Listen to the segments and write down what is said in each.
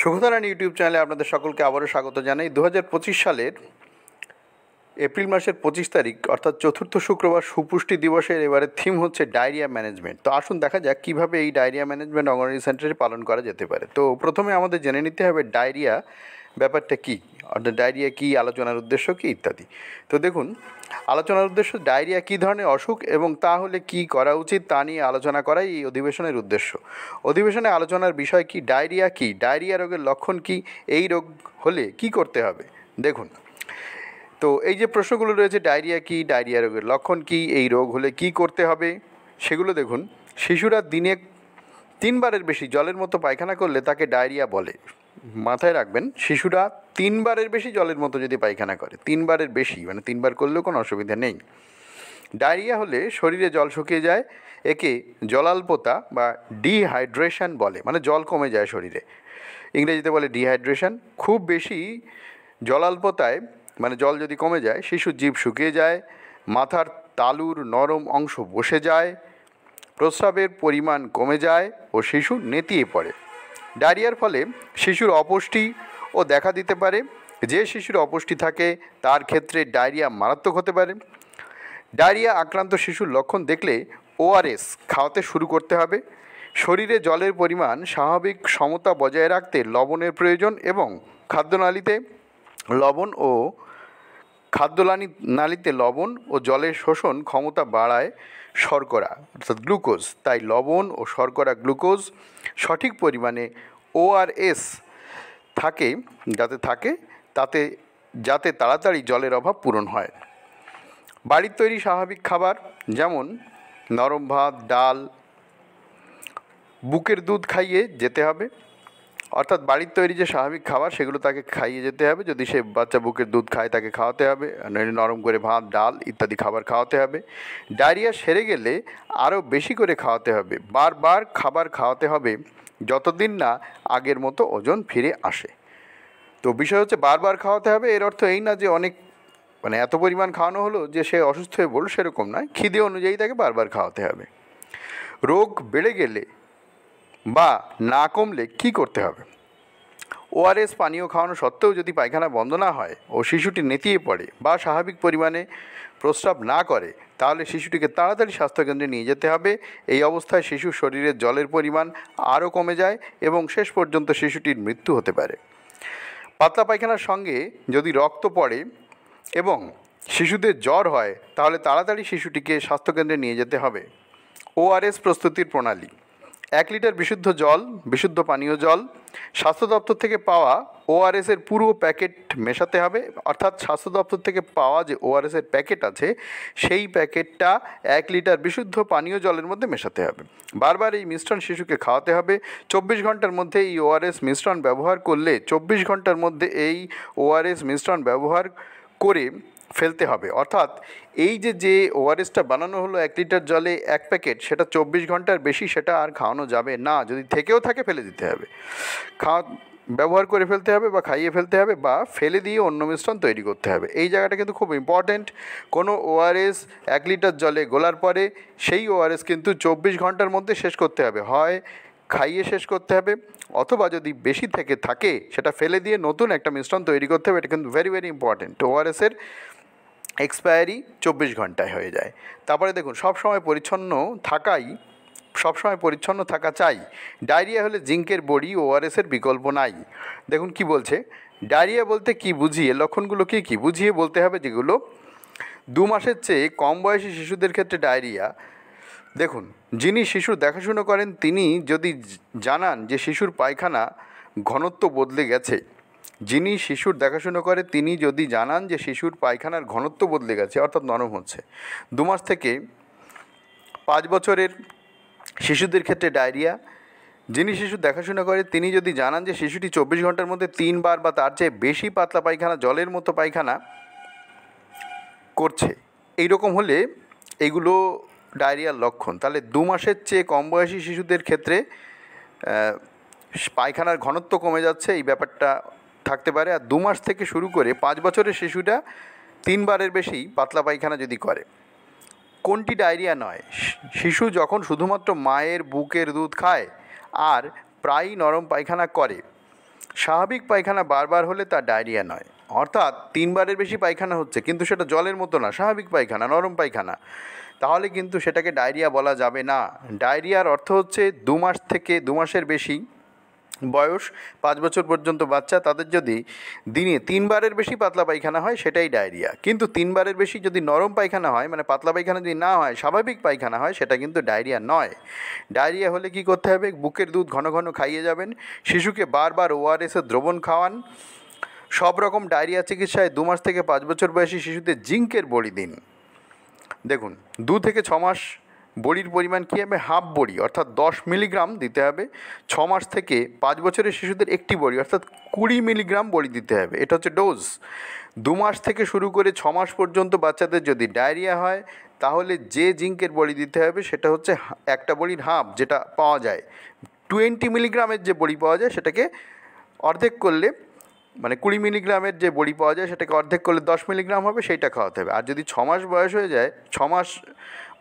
সুখধারান YouTube চ্যানেলে আপনাদের সকলকে আবারও স্বাগত জানাই। 2025 সালের এপ্রিল মাসের 25 তারিখ অর্থাৎ চতুর্থ শুক্রবার সুপুষ্টি দিবসের এবারে থিম হচ্ছে ডায়রিয়া ম্যানেজমেন্ট। তো আসুন দেখা যাক কীভাবে এই ডায়রিয়া ম্যানেজমেন্ট অঙ্গনওয়াড়ি সেন্টারে পালন করা যেতে পারে। তো প্রথমে আমাদের জেনে নিতে হবে ডায়রিয়া ব্যাপারটা কী, অর্থাৎ ডায়রিয়া কী, আলোচনার উদ্দেশ্য কী ইত্যাদি। তো দেখুন, আলোচনার উদ্দেশ্য ডায়রিয়া কী ধরনের অসুখ এবং তা হলে কী করা উচিত তা নিয়ে আলোচনা করাই এই অধিবেশনের উদ্দেশ্য। অধিবেশনে আলোচনার বিষয় কী, ডায়রিয়া কী, ডায়রিয়া রোগের লক্ষণ কী, এই রোগ হলে কী করতে হবে। দেখুন, তো এই যে প্রশ্নগুলো রয়েছে, ডায়রিয়া কী, ডায়রিয়া রোগের লক্ষণ কী, এই রোগ হলে কী করতে হবে, সেগুলো দেখুন। শিশুরা দিনে 3 বারের বেশি জলের মতো পায়খানা করলে তাকে ডায়রিয়া বলে। মাথায় রাখবেন, শিশুরা 3 বারের বেশি জলের মতো যদি পায়খানা করে, 3 বারের বেশি মানে 3 বার করলেও কোনো অসুবিধা নেই। ডায়রিয়া হলে শরীরে জল শুকিয়ে যায়, একে জলাল্পতা বা ডিহাইড্রেশন বলে, মানে জল কমে যায় শরীরে, ইংরেজিতে বলে ডিহাইড্রেশন। খুব বেশি জলাল্পতায় মানে জল যদি কমে যায়, শিশুর জিভ শুকিয়ে যায়, মাথার তালুর নরম অংশ বসে যায়, প্রস্রাবের পরিমাণ কমে যায় ও শিশু নেতিয়ে পড়ে। ডায়রিয়ার ফলে শিশুর অপুষ্টিও দেখা দিতে পারে। যে শিশুর অপুষ্টি থাকে তার ক্ষেত্রে ডায়রিয়া মারাত্মক হতে পারে। ডায়রিয়া আক্রান্ত শিশুর লক্ষণ দেখলে ওআরএস খাওয়াতে শুরু করতে হবে। শরীরে জলের পরিমাণ স্বাভাবিক সমতা বজায় রাখতে লবণের প্রয়োজন এবং খাদ্যনালীতে লবণ ও জলের শোষণ ক্ষমতা বাড়ায় শর্করা অর্থাৎ গ্লুকোজ। তাই লবণ ও শর্করা গ্লুকোজ সঠিক পরিমাণে ওআরএস যাতে তাড়াতাড়ি জলের অভাব পূরণ হয়। বাড়ির তৈরি স্বাভাবিক খাবার যেমন নরম ভাত, ডাল, বুকের দুধ খাইয়ে যেতে হবে। অর্থাৎ বাড়ির তৈরি যে স্বাভাবিক খাবার সেগুলো তাকে খাইয়ে যেতে হবে। যদি সে বাচ্চা বুকের দুধ খায় তাকে খাওয়াতে হবে, নরম করে ভাত, ডাল ইত্যাদি খাবার খাওয়াতে হবে। ডায়রিয়া সেরে গেলে আরও বেশি করে খাওয়াতে হবে। বারবার খাবার খাওয়াতে হবে যতদিন না আগের মতো ওজন ফিরে আসে। তো বিষয় হচ্ছে বারবার খাওয়াতে হবে। এর অর্থ এই না যে এত পরিমাণ খাওয়ানো হলো যে সে অসুস্থ হয়ে পড়ল, সেরকম নয়। খিদে অনুযায়ী তাকে বারবার খাওয়াতে হবে। রোগ বেড়ে গেলে বা না কমলে কী করতে হবে? ওআরএস পানীয় খাওয়ানো সত্ত্বেও যদি পায়খানা বন্ধ না হয় ও শিশুটি নেতিয়ে পড়ে বা স্বাভাবিক পরিমাণে প্রস্রাব না করে, তাহলে শিশুটিকে তাড়াতাড়ি স্বাস্থ্যকেন্দ্রে নিয়ে যেতে হবে। এই অবস্থায় শিশুর শরীরে জলের পরিমাণ আরও কমে যায় এবং শেষ পর্যন্ত শিশুটির মৃত্যু হতে পারে। পাতলা পায়খানার সঙ্গে যদি রক্ত পড়ে এবং শিশুদের জ্বর হয়, তাহলে তাড়াতাড়ি শিশুটিকে স্বাস্থ্যকেন্দ্রে নিয়ে যেতে হবে। ওআরএস প্রস্তুতির প্রণালী: 1 লিটার বিশুদ্ধ পানীয় জল, স্বাস্থ্য দপ্তর থেকে পাওয়া ওআরএসের পুরো প্যাকেট মেশাতে হবে। অর্থাৎ স্বাস্থ্য দপ্তর থেকে পাওয়া যে ওআরএসের প্যাকেট আছে সেই প্যাকেটটা 1 লিটার বিশুদ্ধ পানীয় জলের মধ্যে মেশাতে হবে। বারবার এই মিশ্রণ শিশুকে খাওয়াতে হবে। 24 ঘন্টার মধ্যে এই ওআরএস মিশ্রণ ব্যবহার করলে 24 ঘন্টার মধ্যে এই ওআরএস মিশ্রণ ব্যবহার করে ফেলতে হবে। অর্থাৎ এই যে ওআরএসটা বানানো হলো 1 লিটার জলে 1 প্যাকেট, সেটা 24 ঘন্টার বেশি সেটা আর খাওয়ানো যাবে না। যদি থেকেও থাকে ফেলে দিতে হবে, ব্যবহার করে ফেলতে হবে বা খাইয়ে ফেলতে হবে বা ফেলে দিয়ে অন্য মিশ্রণ তৈরি করতে হবে। এই জায়গাটা কিন্তু খুব ইম্পর্ট্যান্ট। কোনো ওআরএস 1 লিটার জলে গোলার পরে সেই ওআরএস কিন্তু 24 ঘন্টার মধ্যে শেষ করতে হবে। হয় খাইয়ে শেষ করতে হবে অথবা যদি বেশি থেকে থাকে সেটা ফেলে দিয়ে নতুন একটা মিশ্রণ তৈরি করতে হবে। এটা কিন্তু ভেরি ভেরি ইম্পর্ট্যান্ট। ওআরএসের এক্সপায়ারি 24 ঘন্টায় হয়ে যায়। তারপরে দেখুন, সবসময় পরিচ্ছন্ন থাকা চাই। ডায়রিয়া হলে জিঙ্কের বড়ি ওআরএসের বিকল্প নাই। দেখুন কি বলছে, ডায়রিয়া বলতে কি বুঝিয়ে, লক্ষণগুলো কী বুঝিয়ে বলতে হবে যেগুলো 2 মাসের চেয়ে কম বয়সী শিশুদের ক্ষেত্রে ডায়রিয়া। দেখুন, যিনি শিশুর দেখাশুনো করেন তিনি যদি জানান যে শিশুর পায়খানা ঘনত্ব বদলে গেছে, অর্থাৎ নরম হচ্ছে। 2 মাস থেকে 5 বছরের শিশুদের ক্ষেত্রে ডায়রিয়া। যিনি শিশুর দেখাশোনা করে তিনি যদি জানান যে শিশুটি 24 ঘন্টার মধ্যে 3 বার বা তার চেয়ে বেশি পাতলা পায়খানা, জলের মতো পায়খানা করছে, এইরকম হলে এইগুলো ডায়রিয়ার লক্ষণ। তাহলে 2 মাসের চেয়ে কম বয়সী শিশুদের ক্ষেত্রে পায়খানার ঘনত্ব কমে যাচ্ছে, এই ব্যাপারটা থাকতে পারে। আর 2 মাস থেকে শুরু করে 5 বছরের শিশুটা 3 বারের বেশি পাতলা পায়খানা যদি করে। কোনটি ডায়রিয়া নয়? শিশু যখন শুধুমাত্র মায়ের বুকের দুধ খায় আর প্রায়ই নরম পায়খানা করে, স্বাভাবিক পায়খানা বারবার হলে তা ডায়রিয়া নয়, অর্থাৎ 3বারের বেশি পায়খানা হচ্ছে কিন্তু সেটা জলের মতো না, স্বাভাবিক পায়খানা, নরম পায়খানা, তাহলে কিন্তু সেটাকে ডায়রিয়া বলা যাবে না। ডায়রিয়ার অর্থ হচ্ছে 2 মাস থেকে 2 মাসের বেশি বয়স, 5 বছর পর্যন্ত বাচ্চা, তাদের যদি দিনে 3বারের বেশি পাতলা পায়খানা হয় সেটাই ডায়রিয়া। কিন্তু 3বারের বেশি যদি নরম পায়খানা হয়, মানে পাতলা পায়খানা যদি না হয়, স্বাভাবিক পায়খানা হয়, সেটা কিন্তু ডায়রিয়া নয়। ডায়রিয়া হলে কি করতে হবে? বুকের দুধ ঘন ঘন খাইয়ে যাবেন, শিশুকে বারবার ওআরএসের দ্রবণ খাওয়ান। সব রকম ডায়রিয়া চিকিৎসায় 2 মাস থেকে 5 বছর বয়সী শিশুদের জিঙ্কের বড়ি দিন। দেখুন, 2 থেকে 6 মাস বড়ির পরিমাণ কী হবে? হাফ বড়ি অর্থাৎ 10 মিলিগ্রাম দিতে হবে। 6 মাস থেকে 5 বছরের শিশুদের একটি বড়ি অর্থাৎ 20 মিলিগ্রাম বড়ি দিতে হবে। এটা হচ্ছে ডোজ। 2 মাস থেকে শুরু করে 6 মাস পর্যন্ত বাচ্চাদের যদি ডায়রিয়া হয়, তাহলে যে জিঙ্কের বড়ি দিতে হবে সেটা হচ্ছে একটা বড়ির হাফ, যেটা পাওয়া যায় 20 মিলিগ্রামের যে বড়ি পাওয়া যায় সেটাকে অর্ধেক করলে, মানে 20 মিলিগ্রামের যে বড়ি পাওয়া যায় সেটাকে অর্ধেক করলে 10 মিলিগ্রাম হবে, সেইটা খাওয়াতে হবে। আর যদি 6 মাস বয়স হয়ে যায়, 6 মাস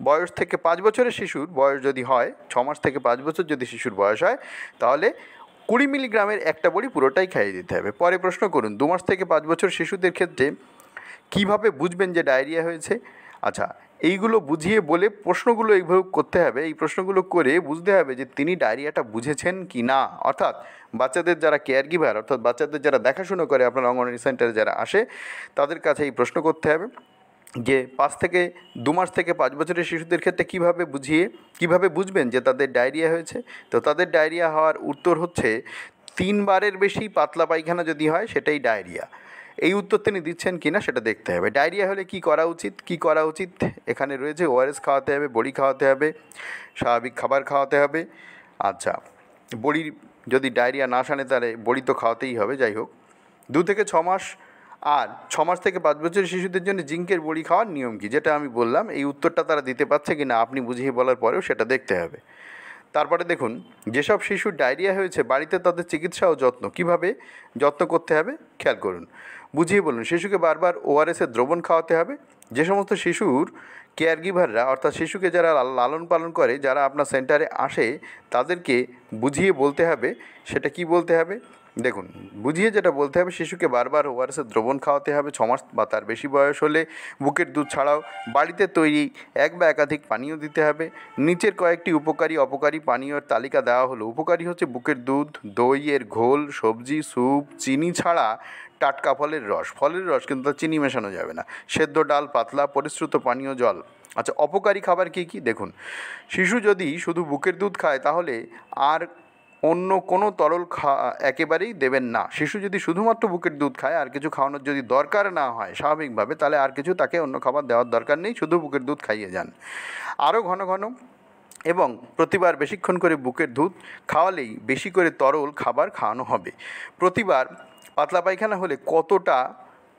বয়স থেকে 5 বছরের শিশুর বয়স যদি হয়, 6 মাস থেকে 5 বছর যদি শিশুর বয়স হয়, তাহলে 20 মিলিগ্রামের একটা বড়ি পুরোটাই খাইয়ে দিতে হবে। পরে প্রশ্ন করুন, 2 মাস থেকে 5 বছর শিশুদের ক্ষেত্রে কীভাবে বুঝবেন যে ডায়রিয়া হয়েছে? আচ্ছা, এইগুলো বুঝিয়ে বলে প্রশ্নগুলো এইভাবে করতে হবে, এই প্রশ্নগুলো করে বুঝতে হবে যে তিনি ডায়রিয়াটা বুঝেছেন কি না। অর্থাৎ বাচ্চাদের যারা কেয়ার গিভার, অর্থাৎ বাচ্চাদের যারা দেখাশুনো করে আপনার অঙ্গনওয়াড়ি সেন্টারে যারা আসে, তাদের কাছে এই প্রশ্ন করতে হবে যে 2 মাস থেকে 5 বছরের শিশুদের ক্ষেত্রে কীভাবে বুঝবেন যে তাদের ডায়রিয়া হয়েছে। তো তাদের ডায়রিয়া হওয়ার উত্তর হচ্ছে 3বারের বেশি পাতলা পায়খানা যদি হয় সেটাই ডায়রিয়া। এই উত্তর তিনি দিচ্ছেন কি না সেটা দেখতে হবে। ডায়রিয়া হলে কি করা উচিত? এখানে রয়েছে ওআরএস খাওয়াতে হবে, বড়ি খাওয়াতে হবে, স্বাভাবিক খাবার খাওয়াতে হবে। আচ্ছা, বড়ির যদি ডায়রিয়া না সানে তাহলে বড়ি তো খাওয়াতেই হবে। যাই হোক, 2 থেকে 6 মাস আর 6 মাস থেকে 5 বছরের শিশুদের জন্য জিঙ্কের বড়ি খাওয়ার নিয়ম কী, যেটা আমি বললাম, এই উত্তরটা তারা দিতে পারছে কি না আপনি বুঝিয়ে বলার পরেও সেটা দেখতে হবে। তারপরে দেখুন, যেসব শিশুর ডায়রিয়া হয়েছে বাড়িতে তাদের চিকিৎসা ও কীভাবে যত্ন করতে হবে খেয়াল করুন। বুঝিয়ে বলুন, শিশুকে বারবার ওআরএসের দ্রবণ খাওয়াতে হবে। যে সমস্ত শিশুর কেয়ার গিভাররা, অর্থাৎ শিশুকে যারা লালন পালন করে, যারা আপনার সেন্টারে আসে, তাদেরকে বুঝিয়ে বলতে হবে। সেটা কি বলতে হবে? দেখুন, বুঝিয়ে যেটা বলতে হবে, শিশুকে বারবার ওআরএসের দ্রবণ খাওয়াতে হবে। 6 মাস বা তার বেশি বয়স হলে বুকের দুধ ছাড়াও বাড়িতে তৈরি এক বা একাধিক পানীয় দিতে হবে। নিচের কয়েকটি উপকারী অপকারী পানীয়র তালিকা দেওয়া হলো। উপকারী হচ্ছে বুকের দুধ, দইয়ের ঘোল, সবজি, স্যুপ, চিনি ছাড়া টাটকা ফলের রস কিন্তু চিনি মেশানো যাবে না, সেদ্ধ ডাল, পাতলা পরিশ্রুত পানীয় জল। আচ্ছা, অপকারী খাবার কী কী? দেখুন, শিশু যদি শুধু বুকের দুধ খায় তাহলে আর অন্য কোনো তরল একেবারেই দেবেন না। শিশু যদি শুধুমাত্র বুকের দুধ খায়, আর কিছু খাওয়ানোর যদি দরকার না হয় স্বাভাবিকভাবে, তাহলে আর কিছু তাকে অন্য খাবার দেওয়ার দরকার নেই, শুধু বুকের দুধ খাইয়ে যান। আরও ঘন ঘন এবং প্রতিবার বেশিক্ষণ করে বুকের দুধ খাওয়ালেই বেশি করে তরল খাবার খাওয়ানো হবে। প্রতিবার পাতলা পায়খানা হলে কতটা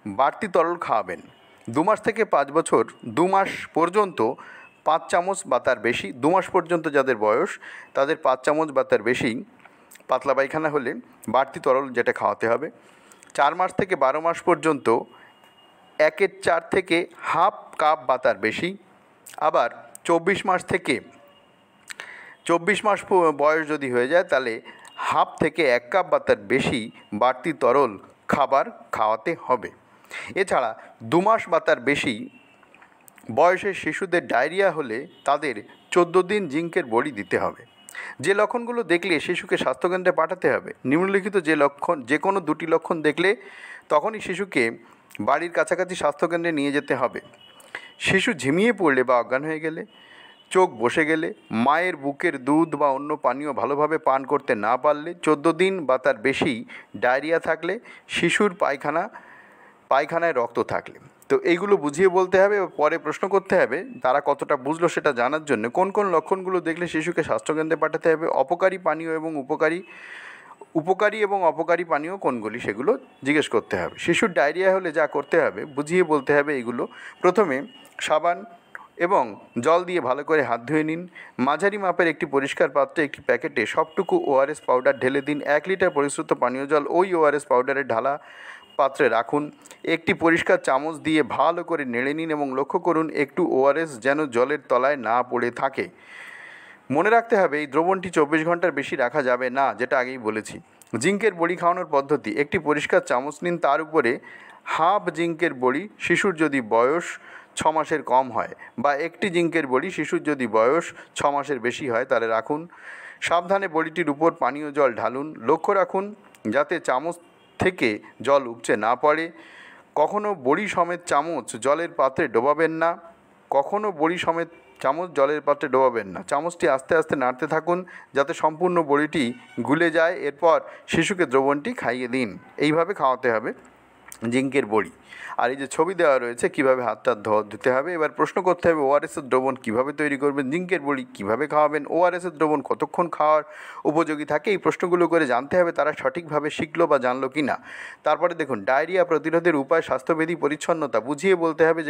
বাড়তি তরল খাওয়াবেন? 2 মাস থেকে 5 বছর 2 মাস পর্যন্ত 5 চামচ বা তার বেশি। 2 মাস পর্যন্ত যাদের বয়স, তাদের 5 চামচ বা তার বেশি পাতলা পায়খানা হলে বাড়তি তরল যেটা খাওয়াতে হবে। 4 মাস থেকে 12 মাস পর্যন্ত 1/4 থেকে হাফ কাপ বা তার বেশি। আবার 24 মাস বয়স যদি হয়ে যায়, তাহলে হাফ থেকে 1 কাপ বা তার বেশি বাড়তি তরল খাবার খাওয়াতে হবে। এছাড়া 2 মাস বা তার বেশি বয়সের শিশুদের ডায়রিয়া হলে তাদের 14 দিন জিঙ্কের বড়ি দিতে হবে। যে লক্ষণগুলো দেখলে শিশুকে স্বাস্থ্যকেন্দ্রে পাঠাতে হবে, নিম্নলিখিত যে কোনো 2টি লক্ষণ দেখলে তখনই শিশুকে বাড়ির কাছাকাছি স্বাস্থ্যকেন্দ্রে নিয়ে যেতে হবে। শিশু ঝিমিয়ে পড়লে বা অজ্ঞান হয়ে গেলে, চোখ বসে গেলে, মায়ের বুকের দুধ বা অন্য পানীয় ভালোভাবে পান করতে না পারলে, 14 দিন বা তার বেশি ডায়রিয়া থাকলে, শিশুর পায়খানায় রক্ত থাকলে। তো এইগুলো বুঝিয়ে বলতে হবে। পরে প্রশ্ন করতে হবে তারা কতটা বুঝলো সেটা জানার জন্য কোন কোন লক্ষণগুলো দেখলে শিশুকে স্বাস্থ্যকেন্দ্রে পাঠাতে হবে, উপকারী এবং অপকারী পানীয় কোনগুলি সেগুলো জিজ্ঞেস করতে হবে। শিশুর ডায়রিয়া হলে যা করতে হবে বুঝিয়ে বলতে হবে এইগুলো। প্রথমে সাবান এবং জল দিয়ে ভালো করে হাত ধুয়ে নিন। মাঝারি মাপের একটি পরিষ্কার পাত্রে একটি প্যাকেটে সবটুকু ওআরএস পাউডার ঢেলে দিন। 1 লিটার পরিশ্রুত পানীয় জল ওই ওআরএস পাউডারের ঢালা পাত্রে রাখুন। একটি পরিষ্কার চামচ দিয়ে ভালো করে নেড়ে নিন এবং লক্ষ্য করুন একটু ওআরএস যেন জলের তলায় না পড়ে থাকে। মনে রাখতে হবে এই দ্রবণটি 24 ঘন্টার বেশি রাখা যাবে না, যেটা আগেই বলেছি। জিঙ্কের বড়ি খাওয়ানোর পদ্ধতি: একটি পরিষ্কার চামচ নিন, তার উপরে হাফ জিঙ্কের বড়ি শিশুর যদি বয়স 6 মাসের কম হয়, বা একটি জিঙ্কের বড়ি শিশুর যদি বয়স 6 মাসের বেশি হয় তাহলে রাখুন। সাবধানে বড়িটির উপর পানীয় জল ঢালুন। লক্ষ্য রাখুন যাতে চামচ থেকে জল উপচে না পড়ে। কখনও বড়ি সমেত চামচ জলের পাত্রে ডোবাবেন না। চামচটি আস্তে আস্তে নাড়তে থাকুন যাতে সম্পূর্ণ বড়িটি গুলে যায়। এরপর শিশুকে দ্রবণটি খাইয়ে দিন। এইভাবে খাওয়াতে হবে জিঙ্কের বড়ি। আর এই যে ছবি দেওয়া রয়েছে কীভাবে হাতটা ধুতে হবে। এবার প্রশ্ন করতে হবে ওআরএসের দ্রবণ কীভাবে তৈরি করবেন, জিঙ্কের বড়ি কীভাবে খাওয়াবেন, ওআরএসের দ্রবণ কতক্ষণ খাওয়ার উপযোগী থাকে। এই প্রশ্নগুলো করে জানতে হবে তারা সঠিকভাবে শিখলো বা জানলো কি না। তারপরে দেখুন ডায়রিয়া প্রতিরোধের উপায়, স্বাস্থ্যবিধি, পরিচ্ছন্নতা বুঝিয়ে বলতে হবে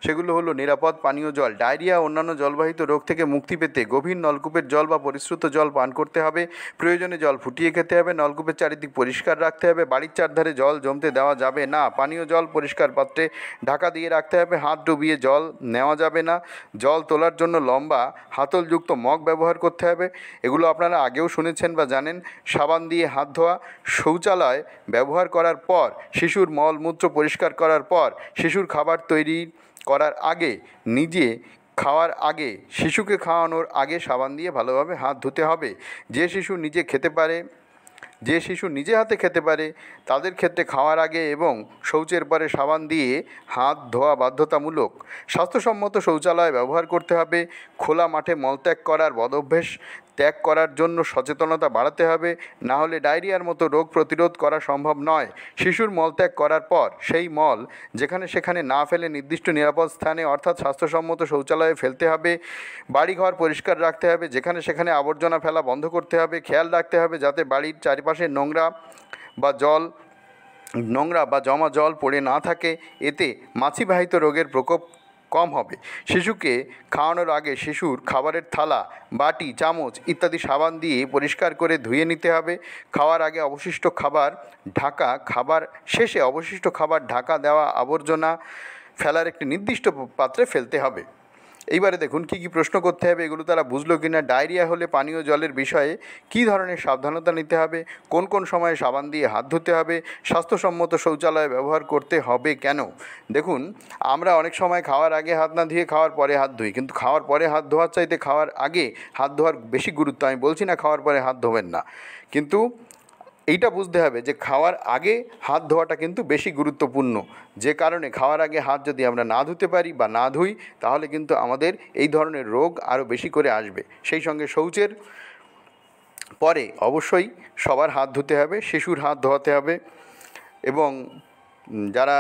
সেগুলো হলো নিরাপদ পানীয় জল। ডায়রিয়া অন্যান্য জলবাহিত রোগ থেকে মুক্তি পেতে গভীর নলকূপের জল বা পরিশ্রুত জল পান করতে হবে। প্রয়োজনে জল ফুটিয়ে খেতে হবে। নলকূপের চারিদিক পরিষ্কার রাখতে হবে। বাড়ির চারধারে জল জমতে দেওয়া যাবে না। পানীয় জল পরিষ্কার পাত্রে ঢাকা দিয়ে রাখতে হবে। হাত ডুবিয়ে জল নেওয়া যাবে না। জল তোলার জন্য লম্বা হাতলযুক্ত মগ ব্যবহার করতে হবে। এগুলো আপনারা আগেও শুনেছেন বা জানেন। সাবান দিয়ে হাত ধোয়া। শৌচালয় ব্যবহার করার পর, শিশুর মলমূত্র পরিষ্কার করার পর, শিশুর খাবার তৈরি করার আগে, নিজে খাওয়ার আগে, শিশুকে খাওয়ানোর আগে সাবান দিয়ে ভালোভাবে হাত ধুতে হবে। যে শিশু নিজে হাতে খেতে পারে তাদের ক্ষেত্রে খাওয়ার আগে এবং শৌচের পরে সাবান দিয়ে হাত ধোয়া বাধ্যতামূলক। স্বাস্থ্যসম্মত শৌচালয় ব্যবহার করতে হবে। খোলা মাঠে মলত্যাগ করার বদঅভ্যাস ত্যাগ করার জন্য সচেতনতা বাড়াতে হবে, না হলে ডায়রিয়ার মতো রোগ প্রতিরোধ করা সম্ভব নয়। শিশুর মলত্যাগ করার পর সেই মল যেখানে সেখানে না ফেলে নির্দিষ্ট নিরাপদ স্থানে অর্থাৎ স্বাস্থ্যসম্মত শৌচালয়ে ফেলতে হবে। বাড়িঘর পরিষ্কার রাখতে হবে। যেখানে সেখানে আবর্জনা ফেলা বন্ধ করতে হবে। খেয়াল রাখতে হবে যাতে বাড়ির চারিপাশে নোংরা বা জমা জল পড়ে না থাকে। এতে মাছিবাহিত রোগের প্রকোপ কম হবে। শিশুকে খাওয়ানোর আগে শিশুর খাবারের থালা, বাটি, চামচ ইত্যাদি সাবান দিয়ে পরিষ্কার করে ধুয়ে নিতে হবে। খাওয়ার শেষে অবশিষ্ট খাবার ঢাকা দেওয়া আবর্জনা ফেলার একটি নির্দিষ্ট পাত্রে ফেলতে হবে। এইবারে দেখুন কী কী প্রশ্ন করতে হবে, এগুলো তারা বুঝলো কি না। ডায়রিয়া হলে পানীয় জলের বিষয়ে কী ধরনের সাবধানতা নিতে হবে, কোন কোন সময়ে সাবান দিয়ে হাত ধুতে হবে, স্বাস্থ্যসম্মত শৌচালয় ব্যবহার করতে হবে কেন। দেখুন আমরা অনেক সময় খাওয়ার আগে হাত না ধুয়ে খাওয়ার পরে হাত ধুই, কিন্তু খাওয়ার পরে হাত ধোয়ার চাইতে খাওয়ার আগে হাত ধোয়ার বেশি গুরুত্ব। আমি বলছি না খাওয়ার পরে হাত ধোবেন না, কিন্তু এইটা বুঝতে হবে যে খাওয়ার আগে হাত ধোয়াটা কিন্তু বেশি গুরুত্বপূর্ণ। যে কারণে খাওয়ার আগে হাত যদি আমরা না ধুতে পারি বা না ধুই তাহলে কিন্তু আমাদের এই ধরনের রোগ আরও বেশি করে আসবে। সেই সঙ্গে শৌচের পরে অবশ্যই সবার হাত ধুতে হবে, শিশুর হাত ধোয়াতে হবে এবং যারা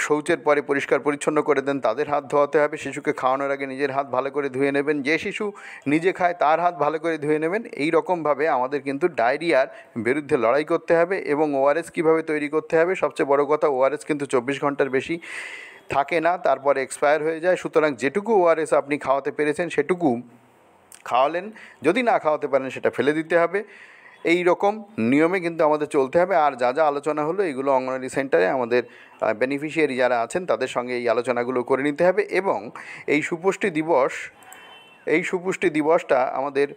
শৌচের পরে পরিষ্কার পরিচ্ছন্ন করে দেন তাদের হাত ধোয়াতে হবে। শিশুকে খাওয়ানোর আগে নিজের হাত ভালো করে ধুয়ে নেবেন। যে শিশু নিজে খায় তার হাত ভালো করে ধুয়ে নেবেন। এই রকমভাবে আমাদের কিন্তু ডায়রিয়ার বিরুদ্ধে লড়াই করতে হবে। এবং ওআরএস কীভাবে তৈরি করতে হবে, সবচেয়ে বড় কথা ওআরএস কিন্তু 24 ঘন্টার বেশি থাকে না, তারপরে এক্সপায়ার হয়ে যায়। সুতরাং যেটুকু ওআরএস আপনি খাওয়াতে পেরেছেন সেটুকু খাওয়ালেন, যদি না খাওয়াতে পারেন সেটা ফেলে দিতে হবে। এই রকম নিয়মে কিন্তু আমাদের চলতে হবে। আর যা যা আলোচনা হলো এগুলো অঙ্গনওয়াড়ি সেন্টারে আমাদের বেনিফিশিয়ারি যারা আছেন তাদের সঙ্গে এই আলোচনাগুলো করে নিতে হবে। এবং এই সুপুষ্টি দিবসটা আমাদের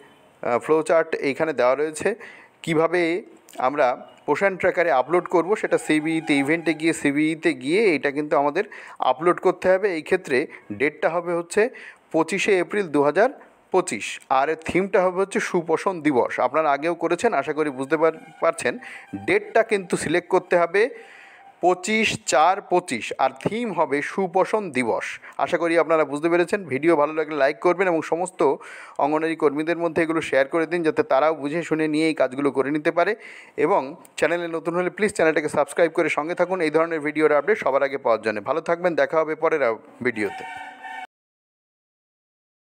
ফ্লোচার্ট এইখানে দেওয়া রয়েছে। কিভাবে আমরা পোষণ ট্র্যাকারে আপলোড করব সেটা সিবিইতে গিয়ে এটা কিন্তু আমাদের আপলোড করতে হবে। এই ক্ষেত্রে ডেটটা হবে হচ্ছে 25শে এপ্রিল 2025। আর এর থিমটা হবে হচ্ছে সুপোষণ দিবস। আপনারা আগেও করেছেন, আশা করি বুঝতে পারছেন। ডেটটা কিন্তু সিলেক্ট করতে হবে 25/4/25 আর থিম হবে সুপোষণ দিবস। আশা করি আপনারা বুঝতে পেরেছেন। ভিডিও ভালো লাগলে লাইক করবেন এবং সমস্ত অঙ্গনওয়াড়ি কর্মীদের মধ্যে এগুলো শেয়ার করে দিন যাতে তারাও বুঝে শুনে নিয়ে এই কাজগুলো করে নিতে পারে। এবং চ্যানেলে নতুন হলে প্লিজ চ্যানেলটাকে সাবস্ক্রাইব করে সঙ্গে থাকুন এই ধরনের ভিডিওর আপডেট সবার আগে পাওয়ার জন্য। ভালো থাকবেন, দেখা হবে পরের ভিডিওতে।